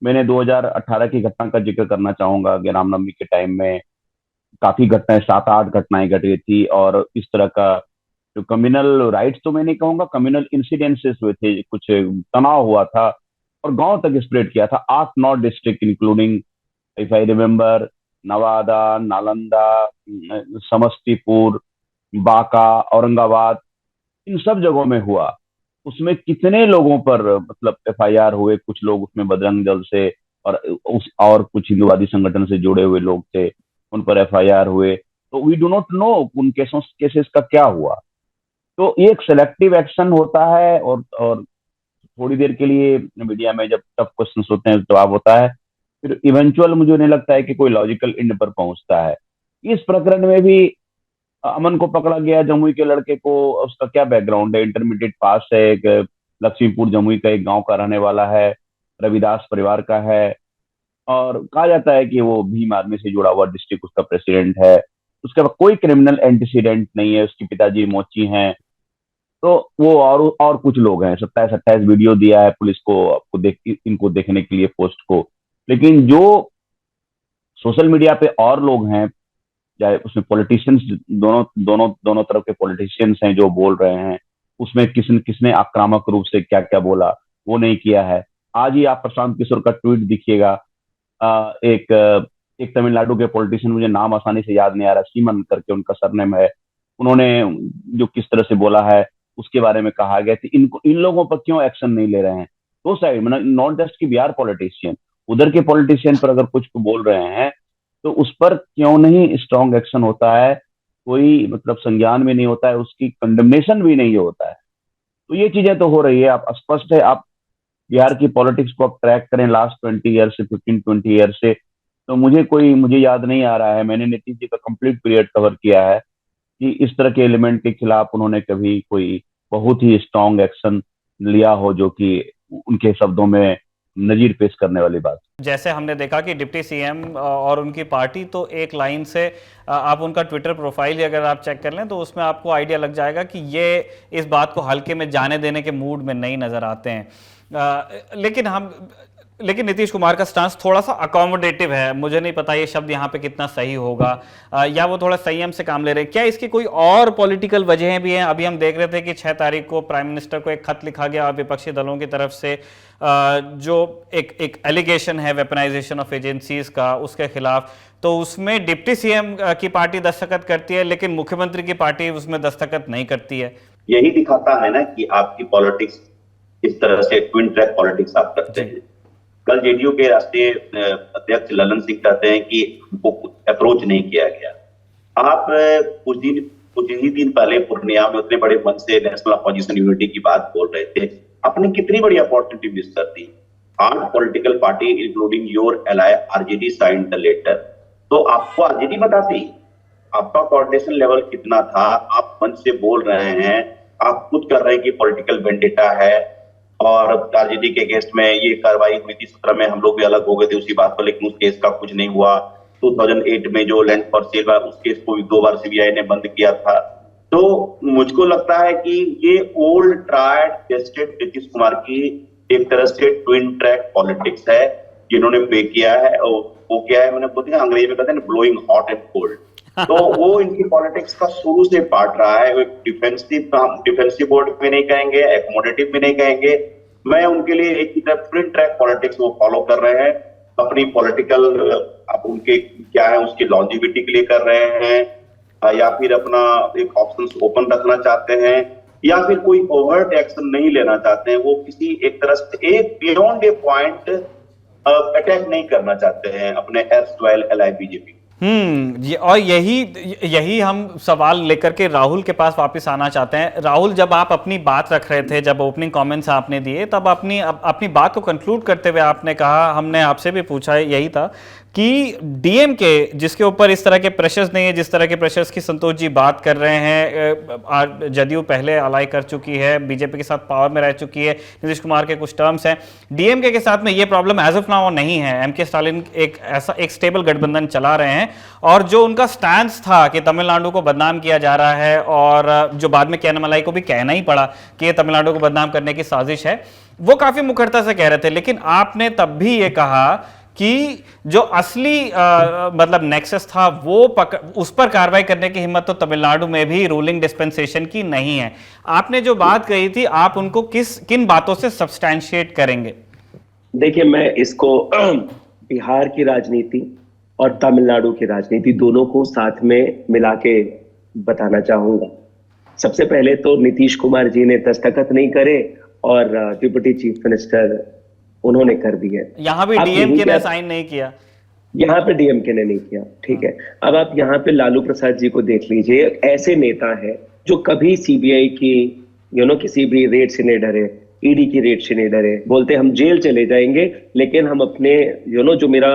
Speaker 5: मैंने 2018 की घटना का जिक्र करना चाहूंगा कि रामनवमी के टाइम में काफी घटनाएं, 7-8 घटनाएं घट गई थी और इस तरह का जो कम्युनल राइट्स तो मैं नहीं कहूंगा, कम्युनल इंसिडेंसेस हुए थे, कुछ तनाव हुआ था और गांव तक स्प्रेड किया था। 8-9 district including, if I remember, Nawada, Nalanda, Samastipur, Banka, Aurangabad, इन सब जगहों में हुआ। उसमें कितने लोगों पर मतलब एफआईआर हुए, कुछ लोग उसमें बजरंग दल से और कुछ हिंदुवादी संगठन से जुड़े हुए लोग थे, उन पर एफआईआर हुए। तो वी डू नॉट नो उन केसेस का क्या हुआ। तो ये एक सेलेक्टिव एक्शन होता है और थोड़ी देर के लिए मीडिया में जब टफ क्वेश्चंस होते हैं जवाब होता है, फिर इवेंचुअल मुझे नहीं लगता है कि कोई लॉजिकल एंड पर पहुंचता है। इस प्रकरण में भी अमन को पकड़ा गया, जमुई के लड़के को, उसका क्या बैकग्राउंड है, इंटरमीडिएट पास है, एक लक्ष्मीपुर जमुई का एक गांव का रहने वाला है, रविदास परिवार का है और कहा जाता है कि वो भीम आर्मी से जुड़ा हुआ डिस्ट्रिक्ट उसका प्रेसिडेंट है। उसके बाद कोई क्रिमिनल एंटीसीडेंट नहीं है, उसके पिताजी मोची हैं। तो वो और कुछ लोग हैं, 27-28 वीडियो दिया है पुलिस को, आपको इनको देखने के लिए पोस्ट को। लेकिन जो सोशल मीडिया पे और लोग हैं, चाहे उसमें पॉलिटिशियंस, दोनों तरफ के पॉलिटिशियंस हैं जो बोल रहे हैं, उसमें किसने आक्रामक रूप से क्या क्या बोला वो नहीं किया है। आज ही आप प्रशांत किशोर का ट्वीट देखिएगा, एक तमिलनाडु के पॉलिटिशियन, मुझे नाम आसानी से याद नहीं आ रहा, सीमन करके उनका सरनेम है, उन्होंने जो किस तरह से बोला है उसके बारे में कहा गया कि इन लोगों पर क्यों एक्शन नहीं ले रहे हैं। दो साइड, मतलब नॉट जस्ट की बिहार पॉलिटिशियन, उधर के पॉलिटिशियन पर अगर कुछ बोल रहे हैं तो उस पर क्यों नहीं स्ट्रॉन्ग एक्शन होता है, कोई मतलब संज्ञान भी नहीं होता है, उसकी कंडेमनेशन भी नहीं होता है। तो ये चीजें तो हो रही है। आप स्पष्ट है, आप बिहार की पॉलिटिक्स को आप ट्रैक करें लास्ट 20 ईयर से, 15-20 ईयर से, तो मुझे याद नहीं आ रहा है, मैंने नीतीश जी का कंप्लीट पीरियड कवर किया है कि इस तरह के एलिमेंट के खिलाफ उन्होंने कभी कोई बहुत ही स्ट्रॉन्ग एक्शन लिया हो जो कि उनके शब्दों में नजीर पेश करने वाली बात।
Speaker 2: जैसे हमने देखा कि डिप्टी सीएम और उनकी पार्टी तो एक लाइन से, आप उनका ट्विटर प्रोफाइल ही अगर आप चेक कर लें तो उसमें आपको आइडिया लग जाएगा कि ये इस बात को हल्के में जाने देने के मूड में नहीं नजर आते हैं। लेकिन हम लेकिन नीतीश कुमार का स्टांस थोड़ा सा अकोमोडेटिव है, मुझे नहीं पता ये शब्द यहाँ पे कितना सही होगा, या वो थोड़ा संयम से काम ले रहे हैं। क्या इसकी कोई और पॉलिटिकल वजहें भी हैं? अभी हम देख रहे थे कि 6 तारीख को प्राइम मिनिस्टर को एक खत लिखा गया विपक्षी दलों की तरफ से, जो एक एलिगेशन है वेपनाइजेशन ऑफ एजेंसीज का, उसके खिलाफ। तो उसमें डिप्टी सीएम की पार्टी दस्तखत करती है, लेकिन मुख्यमंत्री की पार्टी उसमें दस्तखत नहीं करती है।
Speaker 6: यही दिखाता है ना कि आपकी पॉलिटिक्स इस तरह से ट्विन ट्रैक पॉलिटिक्स आप करते हैं। कल जेडीयू के राष्ट्रीय अध्यक्ष ललन सिंह कहते हैं कि हमको अप्रोच नहीं किया गया। आप कुछ ही दिन पहले पूर्णिया में उतने बड़े मन से नेशनल अपोजिशन यूनिटी की बात बोल रहे थे, आपने कितनी बड़ी अपॉर्चुनिटी मिस कर दी। 8 political party including your ally RJD signed the letter. तो आपको आरजेडी बताती आपका कोऑर्डिनेशन लेवल कितना था। आप मंच से बोल रहे हैं, आप खुद कर रहे हैं कि पॉलिटिकल वेंडेटा है और आरजेडी के अगेंस्ट में ये कार्रवाई हुई थी। 17 में हम लोग भी अलग हो गए थे उसी बात पर, लेकिन उस केस का कुछ नहीं हुआ। 2008 में जो लैंड फॉर सेल हुआ उस केस को भी 2 बार सीबीआई ने बंद किया था। तो मुझको लगता है कि ये old tried tested Nitish Kumar की एक तरह से ट्विन ट्रैक पॉलिटिक्स है जिन्होंने पे किया है। और वो क्या है, मैंने बोलते हैं अंग्रेजी में कहते हैं ब्लोइंग हॉट एंड कोल्ड। तो वो इनकी पॉलिटिक्स का शुरू से पार्ट रहा है। एक डिफेंसिव बोर्ड में नहीं कहेंगे, एकोमोडेटिव में नहीं कहेंगे। मैं उनके लिए एक ट्विन ट्रैक पॉलिटिक्स वो फॉलो कर रहे हैं। अपनी पॉलिटिकल अब उनके क्या है उसकी लॉन्जिविटी के लिए कर रहे हैं, या फिर अपना एक ऑप्शंस ओपन रखना चाहते हैं, या फिर कोई ओवर्ट एक्शन नहीं लेना चाहते हैं। वो किसी एक तरह से एक बियॉन्ड ए पॉइंट अटैक नहीं करना चाहते हैं अपने एर्स्टवाइल एलाय बीजेपी।
Speaker 2: और यही हम सवाल लेकर के राहुल के पास वापस आना चाहते हैं। राहुल, जब आप अपनी बात रख रहे थे, जब ओपनिंग कमेंट्स आपने दिए, तब अपनी बात को कंक्लूड करते हुए आपने कहा, हमने आपसे भी पूछा यही था कि डीएमके जिसके ऊपर इस तरह के प्रेशर्स नहीं है जिस तरह के प्रेशर्स की संतोष जी बात कर रहे हैं, जदयू पहले अलाई कर चुकी है, बीजेपी के साथ पावर में रह चुकी है, नीतीश कुमार के कुछ टर्म्स हैं, डीएमके के साथ में ये प्रॉब्लम एज ऑफ नाउ नहीं है। एमके स्टालिन एक स्टेबल गठबंधन चला रहे हैं, और जो उनका स्टैंड था कि तमिलनाडु को बदनाम किया जा रहा है, और जो बाद में केनमलाई को भी कहना ही पड़ा कि ये तमिलनाडु को बदनाम करने की साजिश है, वो काफी मुखरता से कह रहे थे। लेकिन आपने तब भी ये कहा कि जो असली मतलब नेक्सस था वो उस पर कार्रवाई करने की हिम्मत तो तमिलनाडु में भी रूलिंग डिस्पेंसेशन की नहीं है। आपने जो बात कही थी, आप उनको किन बातों से सब्सटैंशिएट करेंगे?
Speaker 3: देखिए, मैं इसको बिहार की राजनीति और तमिलनाडु की राजनीति दोनों को साथ में मिला के बताना चाहूंगा। सबसे पहले तो नीतीश कुमार जी ने दस्तखत नहीं करे और डिप्टी चीफ मिनिस्टर उन्होंने कर दिए।
Speaker 2: यहां भी डीएमके ने साइन नहीं किया,
Speaker 3: यहाँ पे डीएमके ने नहीं किया, ठीक है। अब आप यहाँ पे लालू प्रसाद जी को देख लीजिए, ऐसे नेता है जो कभी सीबीआई की किसी भी रेड से नहीं डरे, ईडी की रेड से नहीं डरे, बोलते हम जेल चले जाएंगे लेकिन हम अपने जो मेरा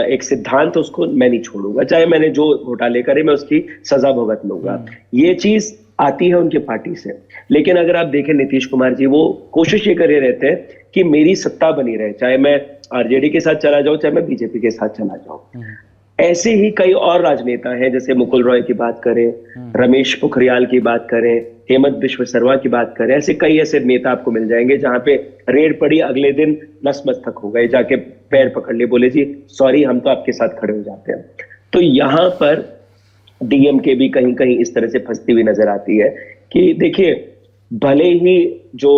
Speaker 3: एक सिद्धांत उसको मैं नहीं छोड़ूंगा, चाहे मैंने जो घोटाले करे मैं उसकी सजा भुगत लूंगा। ये चीज आती है उनकी पार्टी से। लेकिन अगर आप देखें नीतीश कुमार जी, वो कोशिश ये करे रहते हैं कि मेरी सत्ता बनी रहे, चाहे मैं आरजेडी के साथ चला जाऊं, चाहे मैं बीजेपी के साथ चला जाऊं। ऐसे ही कई और राजनेता हैं, जैसे मुकुल रॉय की बात करें, रमेश पोखरियाल की बात करें, हेमंत बिश्व शर्मा की बात करें, ऐसे कई ऐसे नेता आपको मिल जाएंगे जहां पे रेड पड़ी, अगले दिन नतमस्तक हो गए, जाके पैर पकड़ लिए, बोले जी सॉरी हम तो आपके साथ खड़े हो जाते हैं। तो यहाँ पर डीएमके भी कहीं कहीं इस तरह से फंसती हुई नजर आती है कि देखिए, भले ही जो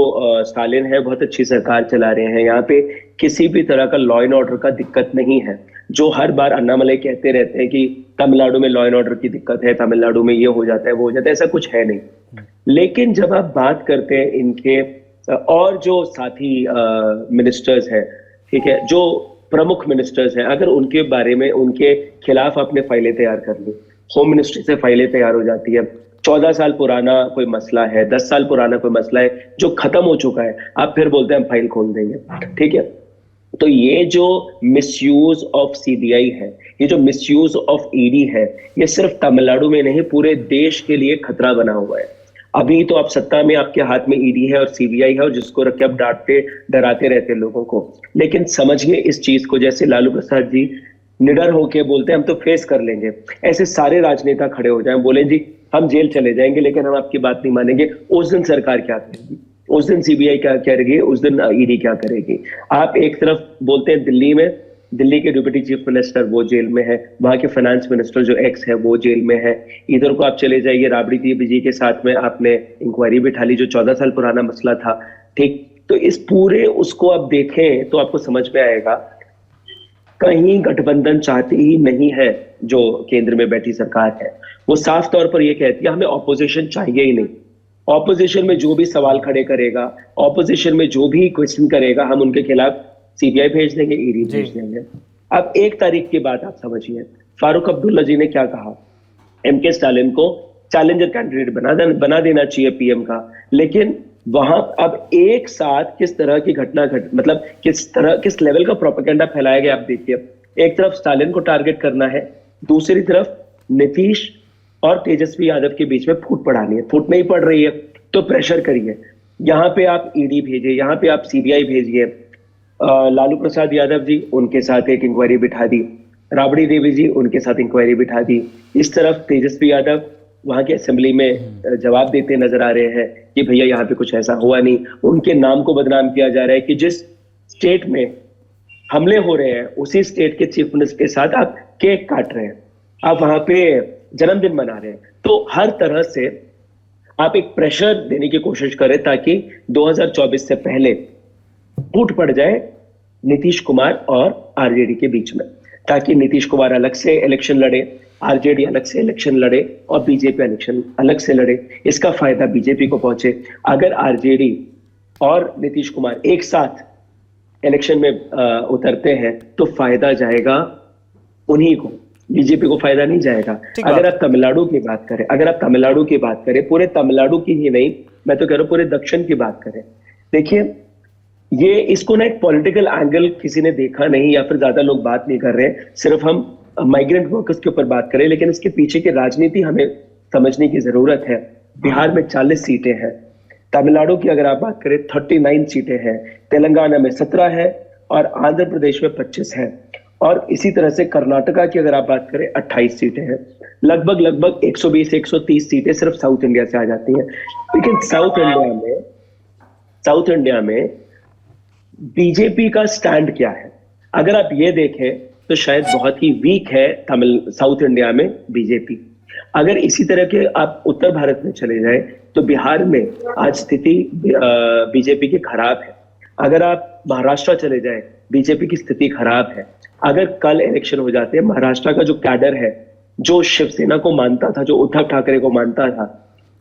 Speaker 3: स्टालिन है बहुत अच्छी सरकार चला रहे हैं, यहाँ पे किसी भी तरह का लॉ एंड ऑर्डर का दिक्कत नहीं है। जो हर बार अन्नामलई कहते रहते हैं कि तमिलनाडु में लॉ एंड ऑर्डर की दिक्कत है, तमिलनाडु में ये हो जाता है वो हो जाता है, ऐसा कुछ है नहीं। लेकिन जब आप बात करते हैं इनके और जो साथी मिनिस्टर्स हैं, ठीक है, जो प्रमुख मिनिस्टर्स हैं, अगर उनके बारे में उनके खिलाफ आपने फाइलें तैयार कर ली, होम मिनिस्ट्री से फाइलें तैयार हो जाती है, 14 साल पुराना कोई मसला है, 10 साल पुराना कोई मसला है जो खत्म हो चुका है, आप फिर बोलते हैं हम फाइल खोल देंगे, ठीक है। तो ये जो मिसयूज ऑफ सीबीआई है, ये जो मिसयूज ऑफ ईडी है, ये सिर्फ तमिलनाडु में नहीं पूरे देश के लिए खतरा बना हुआ है। अभी तो आप सत्ता में, आपके हाथ में ईडी है और सीबीआई है, और जिसको रख के आप डांटते डराते रहते हैं लोगों को। लेकिन समझिए इस चीज को, जैसे लालू प्रसाद जी निडर होके बोलते हैं हम तो फेस कर लेंगे, ऐसे सारे राजनेता खड़े हो जाएं, बोले जी हम जेल चले जाएंगे लेकिन हम आपकी बात नहीं मानेंगे। उस दिन सरकार क्या करेगी? उस दिन सीबीआई क्या करेगी, उस दिन ईडी क्या करेगी। आप एक तरफ बोलते हैं दिल्ली में, दिल्ली के डिप्टी चीफ मिनिस्टर वो जेल में है, वहां के फाइनेंस मिनिस्टर जो एक्स है वो जेल में है। इधर को आप चले जाइए, राबड़ी देवी जी के साथ में आपने इंक्वायरी बिठा ली जो 14 साल पुराना मसला था, ठीक। तो इस पूरे उसको आप देखें तो आपको समझ में आएगा कहीं गठबंधन चाहती ही नहीं है जो केंद्र में बैठी सरकार है। वो साफ तौर पर यह कहती है हमें ऑपोजिशन चाहिए ही नहीं। ऑपोजिशन में जो भी सवाल खड़े करेगा, ऑपोजिशन में जो भी क्वेश्चन करेगा, हम उनके खिलाफ सीबीआई भेज देंगे, ईडी भेज देंगे। अब 1 तारीख की बात आप समझिए, फारूक अब्दुल्ला जी ने क्या कहा, एमके स्टालिन को चैलेंजर कैंडिडेट बना देना चाहिए पीएम का। लेकिन वहां अब एक साथ किस तरह की घटना मतलब किस लेवल का प्रोपेगेंडा फैलाया गया आप देखिए। एक तरफ स्टालिन को टारगेट करना है, दूसरी तरफ नीतीश और तेजस्वी यादव के बीच में फूट पड़ानी है। फूट नहीं पड़ रही है तो प्रेशर करिए, यहाँ पे आप ईडी भेजिए, यहाँ पे आप सीबीआई भेजिए। लालू प्रसाद यादव जी, उनके साथ एक इंक्वायरी बिठा दी, राबड़ी देवी जी उनके साथ इंक्वायरी बिठा दी। इस तरफ तेजस्वी यादव वहां के असेंबली में जवाब देते नजर आ रहे हैं कि भैया यहाँ पे कुछ ऐसा हुआ नहीं। उनके नाम को बदनाम किया जा रहा है कि जिस स्टेट में हमले हो रहे हैं उसी स्टेट के चीफ मिनिस्टर के साथ आप केक काट रहे हैं, आप वहां पे जन्मदिन मना रहे हैं। तो हर तरह से आप एक प्रेशर देने की कोशिश करें ताकि 2024 से पहले फूट पड़ जाए नीतीश कुमार और आरजेडी के बीच में, ताकि नीतीश कुमार अलग से इलेक्शन लड़े, आरजेडी अलग से इलेक्शन लड़े और बीजेपी इलेक्शन अलग से लड़े। इसका फायदा बीजेपी को पहुंचे। अगर आरजेडी और नीतीश कुमार एक साथ इलेक्शन में उतरते हैं तो फायदा जाएगा उन्हीं को, बीजेपी को फायदा नहीं जाएगा। अगर आप तमिलनाडु की बात करें, पूरे तमिलनाडु की ही नहीं, मैं तो कह रहा हूं पूरे दक्षिण की बात करें, देखिए ये इसको ना एक पॉलिटिकल एंगल किसी ने देखा नहीं या फिर ज्यादा लोग बात नहीं कर रहे हैं, सिर्फ हम माइग्रेंट वर्कर्स के ऊपर बात करें, लेकिन इसके पीछे की राजनीति हमें समझने की जरूरत है। बिहार में 40 सीटें हैं, तमिलनाडु की अगर आप बात करें 39 सीटें हैं, तेलंगाना में 17 है और आंध्र प्रदेश में 25 है, और इसी तरह से कर्नाटका की अगर आप बात करें 28 सीटें हैं। लगभग 120-130 सीटें सिर्फ साउथ इंडिया से आ जाती हैं। लेकिन साउथ इंडिया में बीजेपी का स्टैंड क्या है, अगर आप ये देखें तो शायद बहुत ही वीक है साउथ इंडिया में बीजेपी। अगर इसी तरह के आप उत्तर भारत में चले जाए तो बिहार में आज स्थिति बीजेपी की खराब है। अगर आप महाराष्ट्र चले जाए बीजेपी की स्थिति खराब है। अगर कल इलेक्शन हो जाते हैं, महाराष्ट्र का जो कैडर है, जो शिवसेना को मानता था, जो उद्धव ठाकरे को मानता था,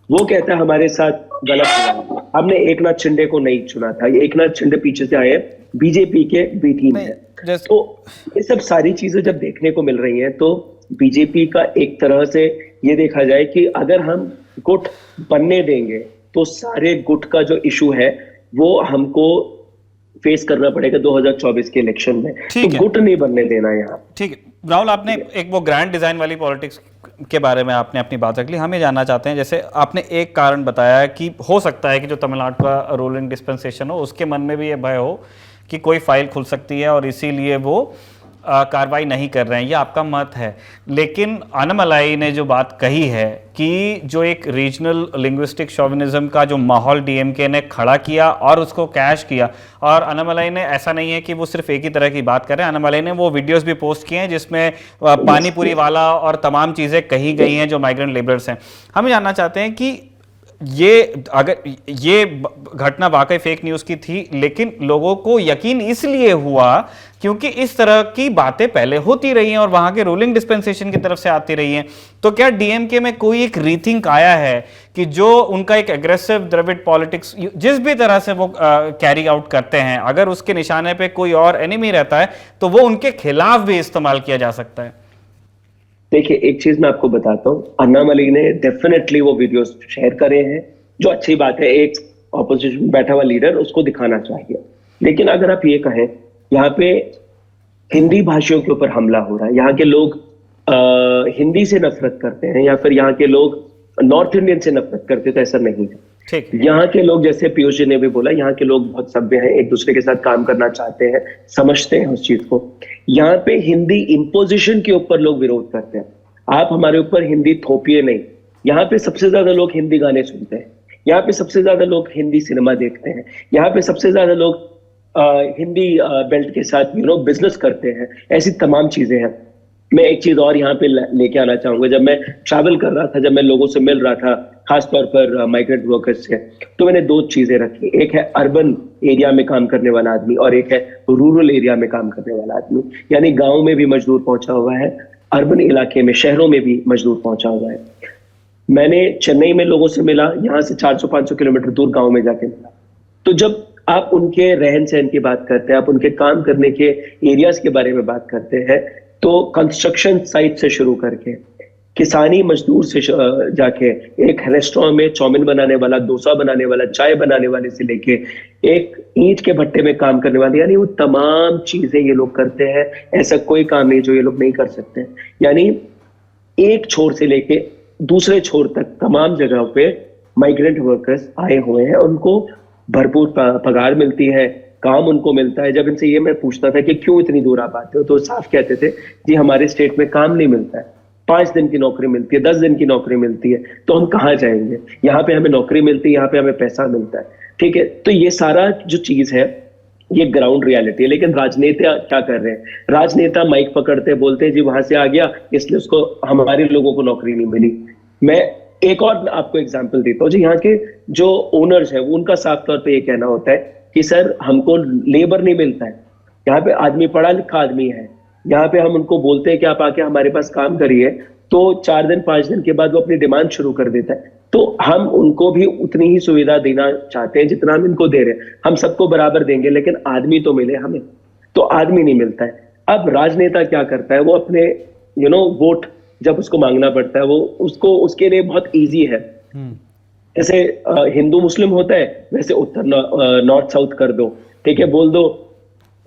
Speaker 3: वो कहता है हमारे साथ गलत हुआ, हमने एकनाथ शिंदे को नहीं चुना था, ये एकनाथ शिंदे पीछे से आए बीजेपी के बी टीम है। तो ये सब सारी चीजें जब देखने को मिल रही हैं तो बीजेपी का एक तरह से ये देखा जाए कि अगर हम गुट बनने देंगे तो सारे गुट का जो इशू है वो हमको फेस करना पड़ेगा 2024 के इलेक्शन में। तो गुट नहीं बनने देना यहाँ।
Speaker 2: ठीक है राहुल, आपने एक वो ग्रैंड डिजाइन वाली पॉलिटिक्स के बारे में आपने अपनी बात रख ली। हम ये जानना चाहते हैं, जैसे आपने एक कारण बताया कि हो सकता है कि जो तमिलनाडु का रूलिंग डिस्पेंसेशन हो उसके मन में भी ये भय हो कि कोई फाइल खुल सकती है और इसीलिए वो कार्रवाई नहीं कर रहे हैं, ये आपका मत है। लेकिन अन्नामलाई ने जो बात कही है कि जो एक रीजनल लिंग्विस्टिक शोविनिज्म का जो माहौल डीएमके ने खड़ा किया और उसको कैश किया, और अन्नामलाई ने ऐसा नहीं है कि वो सिर्फ एक ही तरह की बात कर रहे हैं, अन्नामलाई ने वो वीडियोस भी पोस्ट किए हैं जिसमें पानीपुरी वाला और तमाम चीज़ें कही गई हैं जो माइग्रेंट लेबरर्स हैं। हम जानना चाहते हैं कि अगर ये घटना वाकई फेक न्यूज़ की थी, लेकिन लोगों को यकीन इसलिए हुआ क्योंकि इस तरह की बातें पहले होती रही हैं और वहां के रूलिंग डिस्पेंसेशन की तरफ से आती रही हैं। तो क्या डीएमके में कोई एक रीथिंक आया है कि जो उनका एक एग्रेसिव द्रविड़ पॉलिटिक्स जिस भी तरह से वो कैरी आउट करते हैं, अगर उसके निशाने पे कोई और एनिमी रहता है तो वो उनके खिलाफ भी इस्तेमाल किया जा सकता है?
Speaker 3: देखिए एक चीज मैं आपको बताता हूँ, अन्नामलाई ने डेफिनेटली वो वीडियोस शेयर करे हैं, जो अच्छी बात है, एक ऑपोजिशन में बैठा हुआ लीडर उसको दिखाना चाहिए। लेकिन अगर आप ये कहें यहाँ पे हिंदी भाषियों के ऊपर हमला हो रहा है, यहाँ के लोग हिंदी से नफरत करते हैं या फिर यहाँ के लोग नॉर्थ इंडियन से नफरत करते हैं, तो ऐसा नहीं है। यहाँ के लोग, जैसे पीयूष जी ने भी बोला, यहाँ के लोग बहुत सभ्य हैं, एक दूसरे के साथ काम करना चाहते हैं, समझते हैं उस चीज को। यहाँ पे हिंदी इंपोजिशन के ऊपर लोग विरोध करते हैं, आप हमारे ऊपर हिंदी थोपिए नहीं। यहाँ पे सबसे ज्यादा लोग हिंदी गाने सुनते हैं, यहाँ पे सबसे ज्यादा लोग हिंदी सिनेमा देखते हैं, यहाँ पे सबसे ज्यादा लोग हिंदी बेल्ट के साथ बिजनेस करते हैं। ऐसी तमाम चीजें हैं। मैं एक चीज और यहाँ पे लेके आना चाहूंगा। जब मैं ट्रैवल कर रहा था, जब मैं लोगों से मिल रहा था, खासतौर पर माइग्रेंट वर्कर्स से, तो मैंने दो चीजें रखी। एक है अर्बन एरिया में काम करने वाला आदमी और एक है रूरल एरिया में काम करने वाला आदमी। यानी गांव में भी मजदूर पहुंचा हुआ है, अर्बन इलाके में, शहरों में भी मजदूर पहुंचा हुआ है। मैंने चेन्नई में लोगों से मिला, यहाँ से 400-500 किलोमीटर दूर गाँव में जाके मिला। तो जब आप उनके रहन सहन की बात करते हैं, आप उनके काम करने के एरियाज के बारे में बात करते हैं, तो कंस्ट्रक्शन साइट से शुरू करके किसानी मजदूर से जाके एक रेस्टोरेंट में चाउमीन बनाने वाला, डोसा बनाने वाला, चाय बनाने वाले से लेके एक ईंट के भट्टे में काम करने वाले, यानी वो तमाम चीजें ये लोग करते हैं। ऐसा कोई काम नहीं जो ये लोग नहीं कर सकते। यानी एक छोर से लेके दूसरे छोर तक तमाम जगहों पे माइग्रेंट वर्कर्स आए हुए हैं। उनको भरपूर पगार मिलती है, काम उनको मिलता है। जब इनसे ये मैं पूछता था कि क्यों इतनी दूर आप आते हो, तो साफ कहते थे जी हमारे स्टेट में काम नहीं मिलता है, 5 दिन की नौकरी मिलती है, 10 दिन की नौकरी मिलती है, तो हम कहाँ जाएंगे? यहाँ पे हमें नौकरी मिलती है, यहाँ पे हमें पैसा मिलता है। ठीक है, तो ये सारा जो चीज है ये ग्राउंड रियलिटी है। लेकिन राजनेता क्या कर रहे हैं? राजनेता माइक पकड़ते बोलते हैं जी वहां से आ गया इसलिए उसको, हमारे लोगों को नौकरी नहीं मिली। मैं एक और आपको एग्जाम्पल देता हूँ जी। यहाँ के जो ओनर्स है उनका साफ तौर पर यह कहना होता है कि सर हमको लेबर नहीं मिलता है, यहाँ पे आदमी पढ़ा लिखा आदमी है, यहाँ पे हम उनको बोलते हैं कि आप आके हमारे पास काम करिए, तो 4 दिन 5 दिन के बाद वो अपनी डिमांड शुरू कर देता है। तो हम उनको भी उतनी ही सुविधा देना चाहते हैं जितना हम इनको दे रहे हैं। हम सबको बराबर देंगे लेकिन आदमी तो मिले हमें, तो आदमी नहीं मिलता है। अब राजनेता क्या करता है, वो अपने वोट जब उसको मांगना पड़ता है, वो उसको उसके लिए बहुत ईजी है। जैसे हिंदू मुस्लिम होता है वैसे उत्तर नॉर्थ साउथ कर दो। ठीक है, बोल दो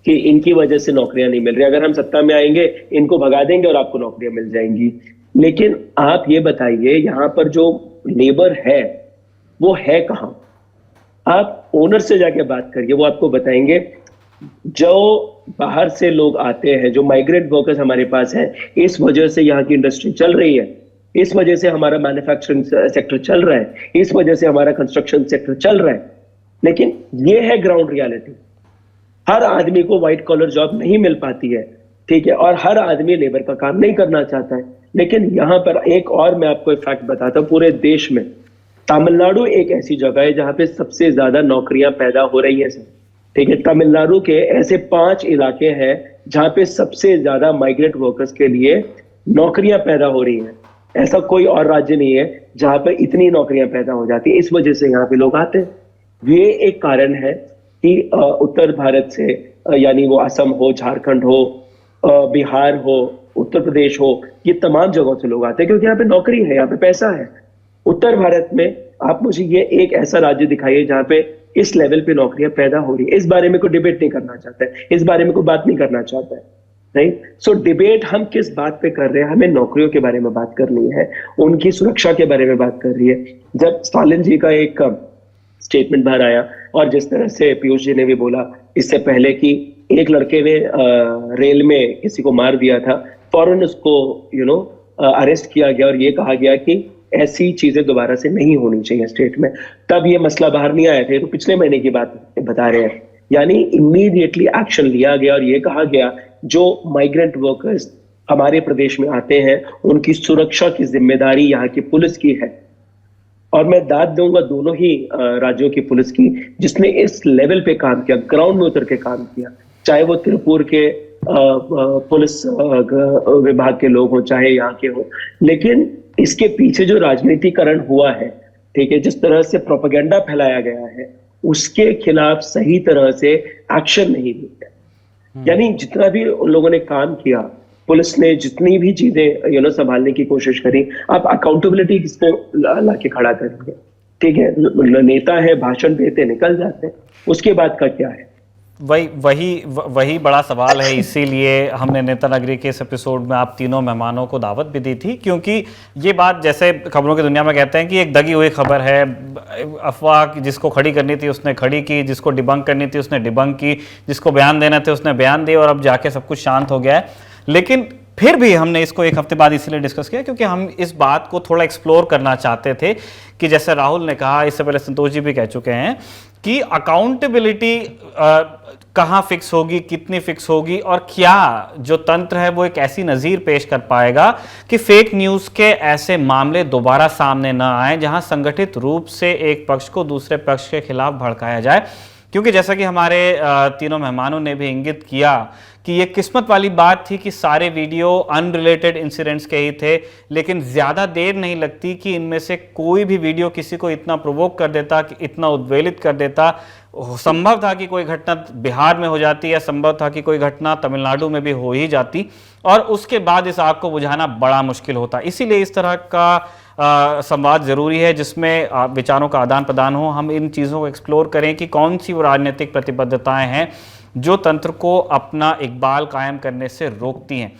Speaker 3: कि इनकी वजह से नौकरियां नहीं मिल रही, अगर हम सत्ता में आएंगे इनको भगा देंगे और आपको नौकरियां मिल जाएंगी। लेकिन आप ये बताइए यहाँ पर जो लेबर है वो है कहाँ? आप ओनर से जाके बात करिए, वो आपको बताएंगे। जो बाहर से लोग आते हैं, जो माइग्रेंट वर्कर्स हमारे पास हैं, इस वजह से यहाँ की इंडस्ट्री चल रही है, इस वजह से हमारा मैन्युफैक्चरिंग सेक्टर चल रहा है, इस वजह से हमारा कंस्ट्रक्शन सेक्टर चल रहा है। लेकिन ये है ग्राउंड रियलिटी। हर आदमी को व्हाइट कॉलर जॉब नहीं मिल पाती है, ठीक है, और हर आदमी लेबर का काम नहीं करना चाहता है। लेकिन यहाँ पर एक और मैं आपको एक फैक्ट बताता हूँ, पूरे देश में तमिलनाडु एक ऐसी जगह है जहां पे सबसे ज्यादा नौकरियां पैदा हो रही है। ठीक है, तमिलनाडु के ऐसे 5 इलाके हैं जहां पे सबसे ज्यादा माइग्रेंट वर्कर्स के लिए नौकरियां पैदा हो रही हैं। ऐसा कोई और राज्य नहीं है जहां पर इतनी नौकरियां पैदा हो जाती है। इस वजह से यहाँ पे लोग आते हैं। ये एक कारण है कि उत्तर भारत से, यानी वो असम हो, झारखंड हो, बिहार हो, उत्तर प्रदेश हो, ये तमाम जगहों से लोग आते हैं क्योंकि यहाँ पे नौकरी है, यहाँ पे पैसा है। उत्तर भारत में आप मुझे ये एक ऐसा राज्य दिखाइए जहां पे इस लेवल पे नौकरियां पैदा हो रही है। इस बारे में कोई डिबेट नहीं करना चाहता है, इस बारे में कोई बात नहीं करना चाहता है, राइट? सो डिबेट हम किस बात पे कर रहे हैं? हमें नौकरियों के बारे में बात करनी है, उनकी सुरक्षा के बारे में बात कर रही है। जब स्टालिन जी का एक स्टेटमेंट बाहर आया और जिस तरह से पीयूष जी ने भी बोला इससे पहले कि एक लड़के ने रेल में किसी को मार दिया था, फौरन उसको अरेस्ट किया गया और ये कहा गया कि ऐसी चीजें दोबारा से नहीं होनी चाहिए स्टेट में। तब ये मसला बाहर नहीं आया था, तो पिछले महीने की बात बता रहे हैं। यानी इमीडिएटली एक्शन लिया गया और ये कहा गया जो माइग्रेंट वर्कर्स हमारे प्रदेश में आते हैं उनकी सुरक्षा की जिम्मेदारी यहाँ की पुलिस की है। और मैं दाद दूंगा दोनों ही राज्यों की पुलिस की जिसने इस लेवल पे काम किया, ग्राउंड में उतर के काम किया, चाहे वो तिरुपुर के पुलिस विभाग के लोग हों, चाहे यहाँ के हों। लेकिन इसके पीछे जो राजनीतिकरण हुआ है, ठीक है, जिस तरह से प्रोपेगेंडा फैलाया गया है, उसके खिलाफ सही तरह से एक्शन नहीं लिया। यानी जितना भी उन लोगों ने काम किया, पुलिस ने जितनी भी चीजें संभालने की कोशिश करी, आप अकाउंटेबिलिटी किसको लाके खड़ा करेंगे? ठीक है, नेता है, भाषण देते निकल जाते हैं, उसके बाद का क्या है?
Speaker 2: वही बड़ा सवाल है। इसीलिए हमने नेता नगरी के इस एपिसोड में आप तीनों मेहमानों को दावत भी दी थी, क्योंकि ये बात जैसे खबरों की दुनिया में कहते हैं कि एक दगी हुई खबर है, अफवाह जिसको खड़ी करनी थी उसने खड़ी की, जिसको डिबंक करनी थी उसने डिबंक की, जिसको बयान देना थे उसने बयान दिए और अब जाके सब कुछ शांत हो गया है। लेकिन फिर भी हमने इसको एक हफ्ते बाद इसलिए डिस्कस किया क्योंकि हम इस बात को थोड़ा एक्सप्लोर करना चाहते थे कि जैसे राहुल ने कहा, इससे पहले संतोष जी भी कह चुके हैं कि अकाउंटेबिलिटी कहाँ फिक्स होगी, कितनी फिक्स होगी, और क्या जो तंत्र है वो एक ऐसी नज़ीर पेश कर पाएगा कि फेक न्यूज़ के ऐसे मामले दोबारा सामने न आए जहां संगठित रूप से एक पक्ष को दूसरे पक्ष के खिलाफ भड़काया जाए। क्योंकि जैसा कि हमारे तीनों मेहमानों ने भी इंगित किया कि ये किस्मत वाली बात थी कि सारे वीडियो अनरिलेटेड इंसिडेंट्स के ही थे, लेकिन ज़्यादा देर नहीं लगती कि इनमें से कोई भी वीडियो किसी को इतना प्रोवोक कर देता, कि इतना उद्वेलित कर देता। संभव था कि कोई घटना बिहार में हो जाती, या संभव था कि कोई घटना तमिलनाडु में भी हो ही जाती, और उसके बाद इस आग को बुझाना बड़ा मुश्किल होता। इसीलिए इस तरह का संवाद ज़रूरी है जिसमें विचारों का आदान प्रदान हो। हम इन चीज़ों को एक्सप्लोर करें कि कौन सी वो राजनीतिक प्रतिबद्धताएं हैं जो तंत्र को अपना इकबाल कायम करने से रोकती हैं।